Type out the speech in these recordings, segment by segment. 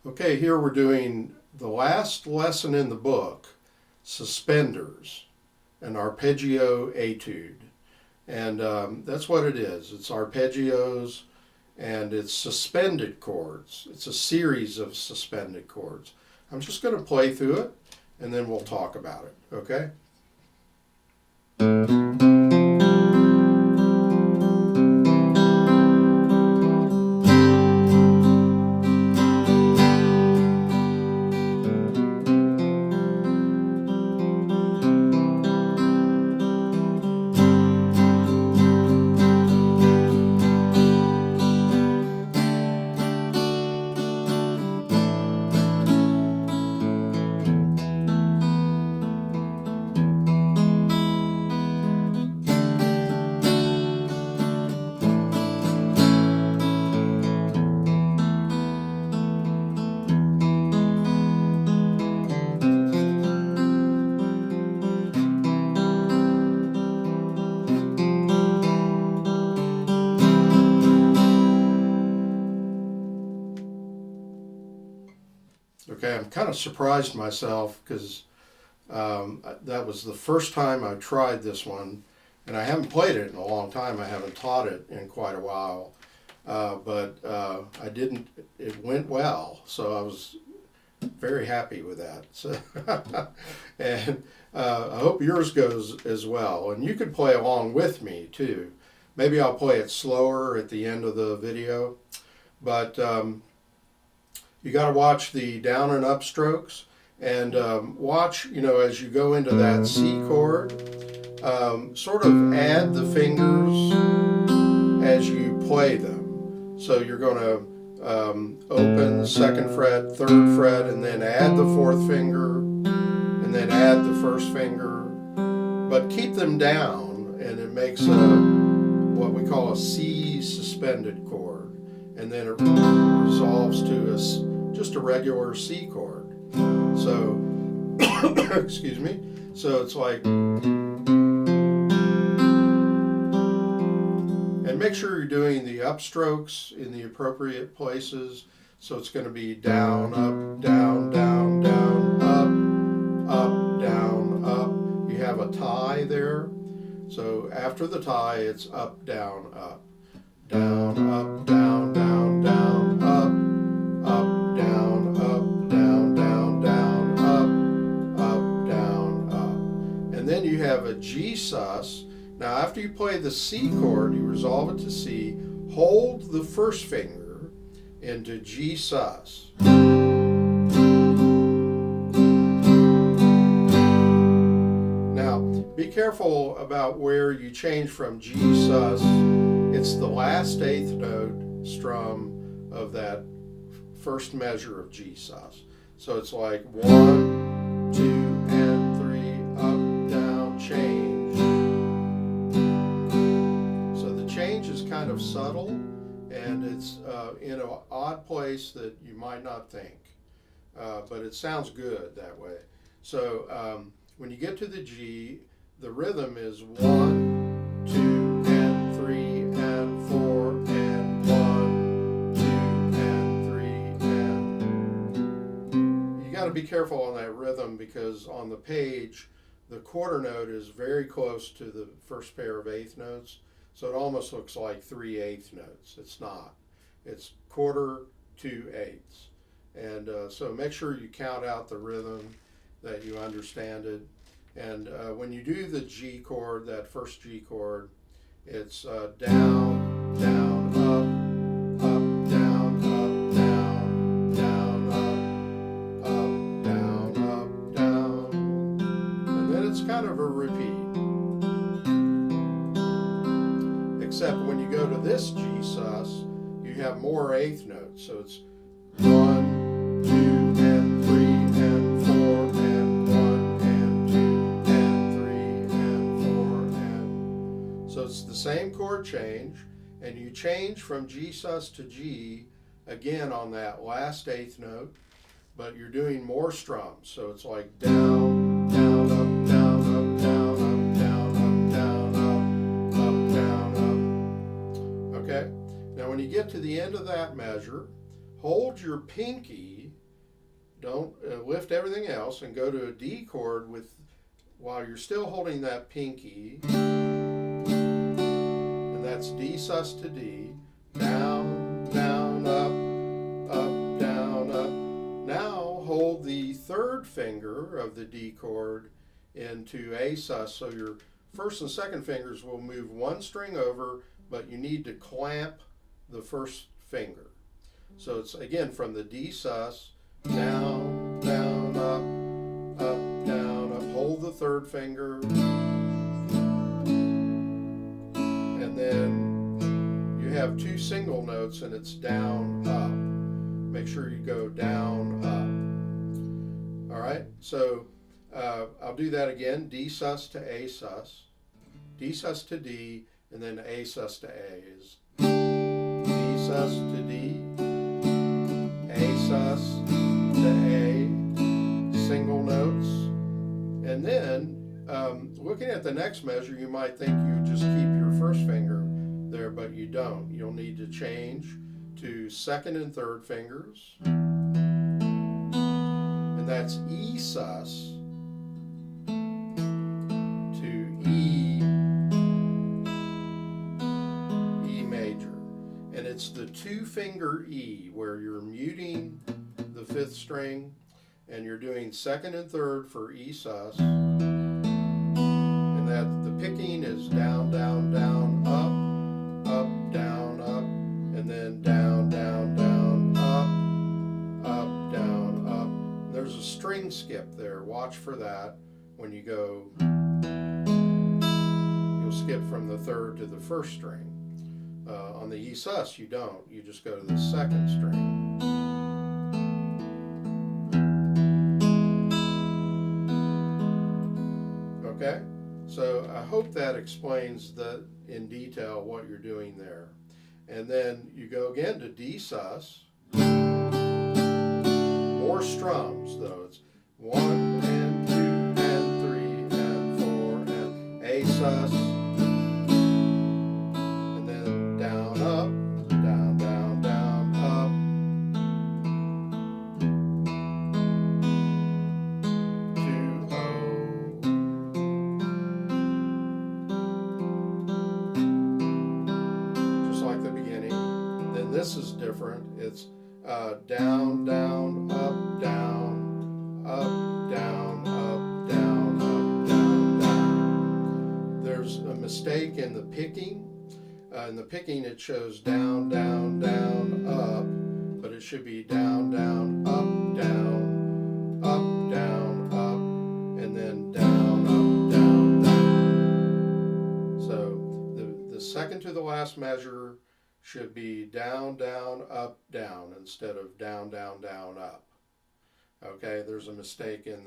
Okay, here we're doing the last lesson in the book, Suspenders, an arpeggio etude. And that's what it is. It's arpeggios and it's suspended chords. It's a series of suspended chords. I'm just going to play through it and then we'll talk about it, okay? Okay, I'm kind of surprised myself because that was the first time I tried this one, and I haven't played it in a long time. I haven't taught it in quite a while, but I didn't. It went well, so I was very happy with that. So, and I hope yours goes as well. And you could play along with me too. Maybe I'll play it slower at the end of the video, but you got to watch the down and up strokes, and watch, as you go into that C chord, sort of add the fingers as you play them. So you're going to open the second fret, third fret, and then add the fourth finger, and then add the first finger, but keep them down, and it makes what we call a C suspended chord, and then it resolves to just a regular C chord. So, excuse me. So it's like, and make sure you're doing the upstrokes in the appropriate places. So it's going to be down, up, down, down, down, up, down, up. You have a tie there. So after the tie, it's up, down, up, down, up, down, down, down, up, down, up, down, down, down, up, down, up. And then you have a G sus. Now after you play the C chord, you resolve it to C, hold the first finger into G sus. Now be careful about where you change from G sus. It's the last eighth note strum of that first measure of G sus. So it's like 1, 2, and 3, up, down, change. So the change is kind of subtle, and it's in an odd place that you might not think, but it sounds good that way. So when you get to the G, the rhythm is 1, 2, and 3, and 4, and 1, 2, and 3, and... You got to be careful on that rhythm, because on the page, the quarter note is very close to the first pair of eighth notes, so it almost looks like 3/8 notes. It's not. It's quarter, 2/8. And so make sure you count out the rhythm, that you understand it. And when you do the G chord, that first G chord, it's down, down, up, down, up, down, down, up, down, down. And then it's kind of a repeat. Except when you go to this G sus, you have more eighth notes. So it's 1, 2, and 3, and 4, and 1, and 2, and 3, and 4, and... So it's the same chord change, and you change from G sus to G again on that last eighth note, but you're doing more strums. So it's like down, down, up, down, up, down, up, down, up, down, up, down, up. Okay? Now when you get to the end of that measure, hold your pinky, don't lift everything else, and go to a D chord while you're still holding that pinky, and that's D sus to D, down, down, up, down, up. Now hold the third finger of the D chord into A sus, so your first and second fingers will move one string over, but you need to clamp the first finger. So it's again from the D sus, down, down, up, down, up. Hold the third finger, and then you have two single notes, and it's down, up. Make sure you go down, up. All right, so I'll do that again. D sus to A sus, D sus to D, and then A sus to A is D sus to D, A sus to A, single notes. And then looking at the next measure, you might think you just keep your first finger there, but you don't. You'll need to change to second and third fingers, and that's E sus to E major. And it's the two finger E where you're muting the fifth string, and you're doing second and third for E sus, and that the picking is down, down, down, up, down, up, and then down, down, down, up, down, up. There's a string skip there. Watch for that when you go. You'll skip from the third to the first string. On the E sus, you don't. You just go to the second string. Okay? So I hope that explains in detail what you're doing there. And then you go again to D sus. More strums though. It's 1 and 2 and 3 and 4 and A sus. And then down, up, down, down, down, up. This is different. It's down, down, up, down, up, down, up, down, up, down, down. There's a mistake in the picking. In the picking, it shows down, down, down, up, but it should be down, down, up, down, up, down, up, and then down, up, down, down. So the second to the last measure should be down, down, up, down instead of down, down, down, up. Okay, there's a mistake in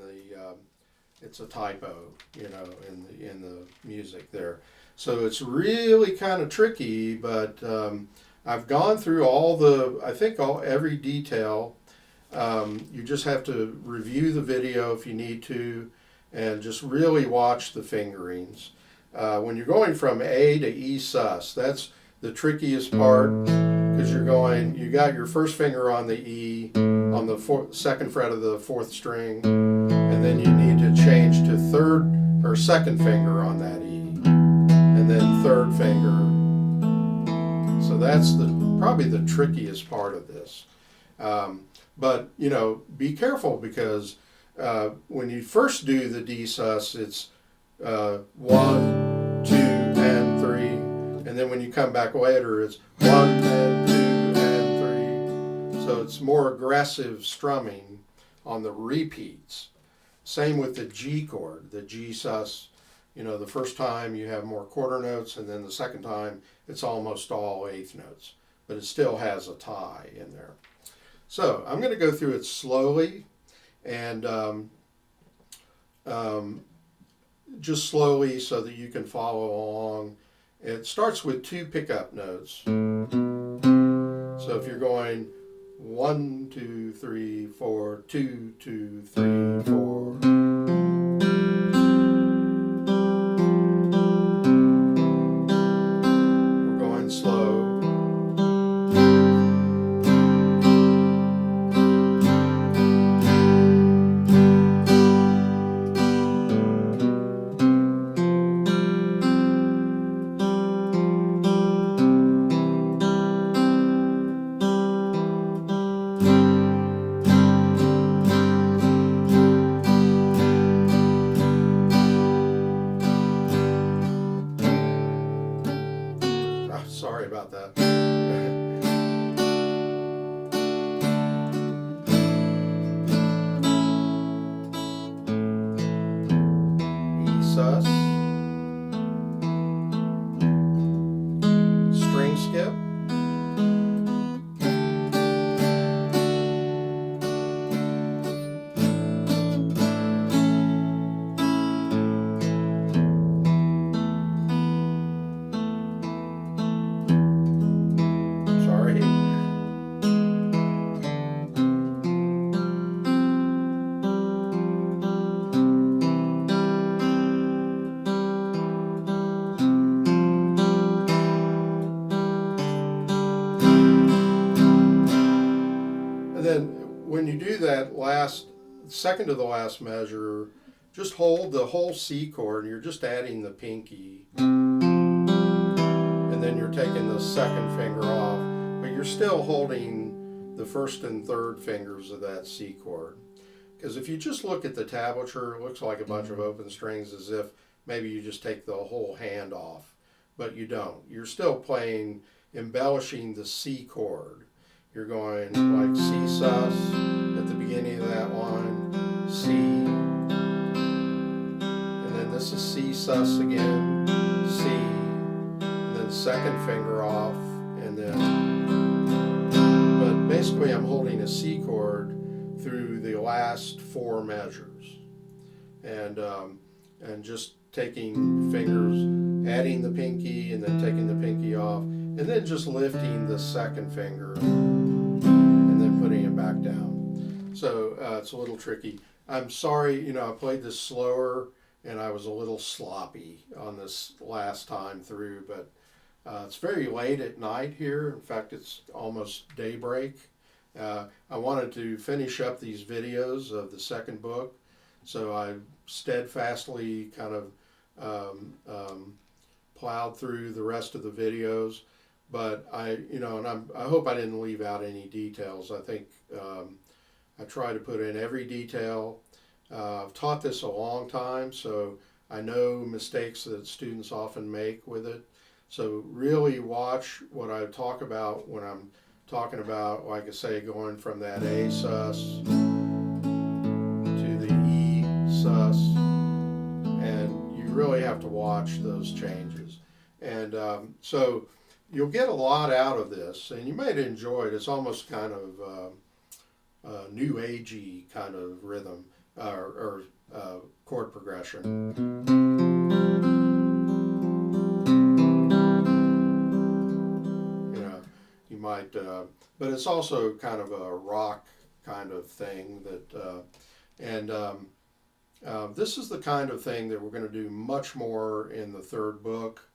it's a typo, in the music there. So it's really kind of tricky, but I've gone through every detail. You just have to review the video if you need to, and just really watch the fingerings. When you're going from A to E sus, that's the trickiest part, because you got your first finger on the E on the second fret of the fourth string, and then you need to change to third or second finger on that E, and then third finger. So that's probably the trickiest part of this. But be careful, because when you first do the D sus, it's 1, 2, and 3. And then when you come back later, it's 1 and 2 and 3. So it's more aggressive strumming on the repeats. Same with the G chord, the G sus. The first time you have more quarter notes, and then the second time it's almost all eighth notes. But it still has a tie in there. So I'm going to go through it slowly, and just slowly so that you can follow along. It starts with 2 pickup notes. So if you're going 1, 2, 3, 4, 2, 2, 3, 4. We're going slow. sus, string skip, sorry, and then when you do that second to the last measure, just hold the whole C chord and you're just adding the pinky, and then you're taking the second finger off, but you're still holding the first and third fingers of that C chord. Because if you just look at the tablature, it looks like a bunch of open strings, as if maybe you just take the whole hand off, but you don't. You're still playing, embellishing the C chord. You're going like C sus at the beginning of that line, C, and then this is C sus again, C, and then second finger off, and then, but basically I'm holding a C chord through the last four measures, and just taking fingers, adding the pinky, and then taking the pinky off, and then just lifting the second finger, and then putting it back down. So it's a little tricky. I'm sorry, I played this slower, and I was a little sloppy on this last time through, but it's very late at night here. In fact, it's almost daybreak. I wanted to finish up these videos of the second book, so I steadfastly kind of plowed through the rest of the videos. But I hope I didn't leave out any details. I think I try to put in every detail. I've taught this a long time, so I know mistakes that students often make with it. So really watch what I talk about when I'm talking about, like I say, going from that A sus to the E sus, and you really have to watch those changes. And so you'll get a lot out of this, and you might enjoy it. It's almost kind of new agey kind of rhythm or chord progression. You might, but it's also kind of a rock kind of thing that, this is the kind of thing that we're going to do much more in the third book.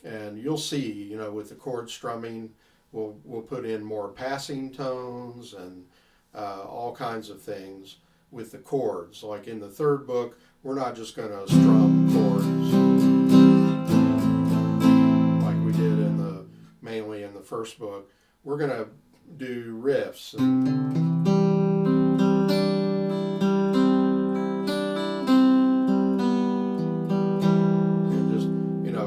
And you'll see, with the chord strumming, we'll put in more passing tones and all kinds of things with the chords. Like in the third book, we're not just going to strum chords like we did mainly in the first book. We're going to do riffs and just,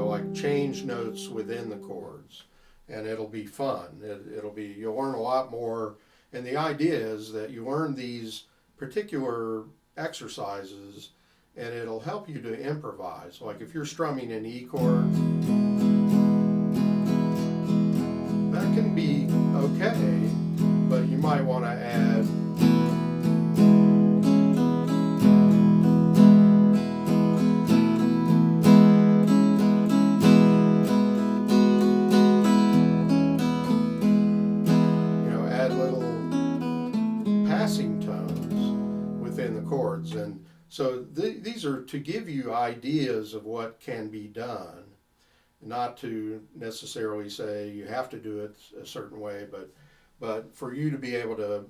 like change notes within the chords, and it'll be fun. You'll learn a lot more, and the idea is that you learn these particular exercises, and it'll help you to improvise. Like if you're strumming an E chord, that can be okay, but you might want to add little passing tones within the chords. And so these are to give you ideas of what can be done, not to necessarily say you have to do it a certain way, but for you to be able to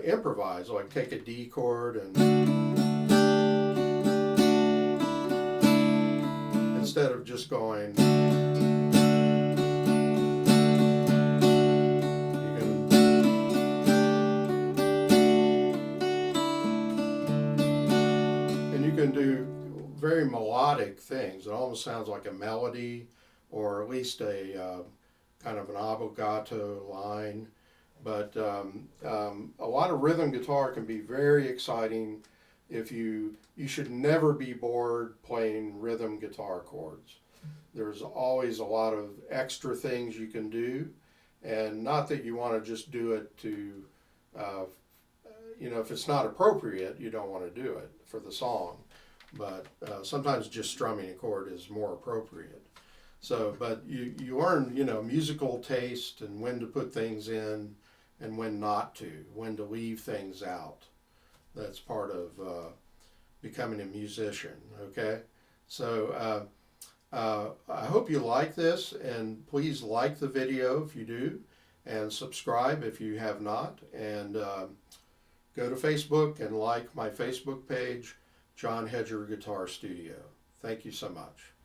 improvise, like take a D chord and instead of just going, you can do very melodic things. It almost sounds like a melody, or at least a kind of an obbligato line. But a lot of rhythm guitar can be very exciting. if you should never be bored playing rhythm guitar chords. There's always a lot of extra things you can do, and not that you want to just do it to, if it's not appropriate, you don't want to do it for the song. But sometimes just strumming a chord is more appropriate. So, but you learn, musical taste and when to put things in and when not to, when to leave things out. That's part of becoming a musician, okay? So I hope you like this, and please like the video if you do, and subscribe if you have not, and go to Facebook and like my Facebook page, John Hedger Guitar Studio. Thank you so much.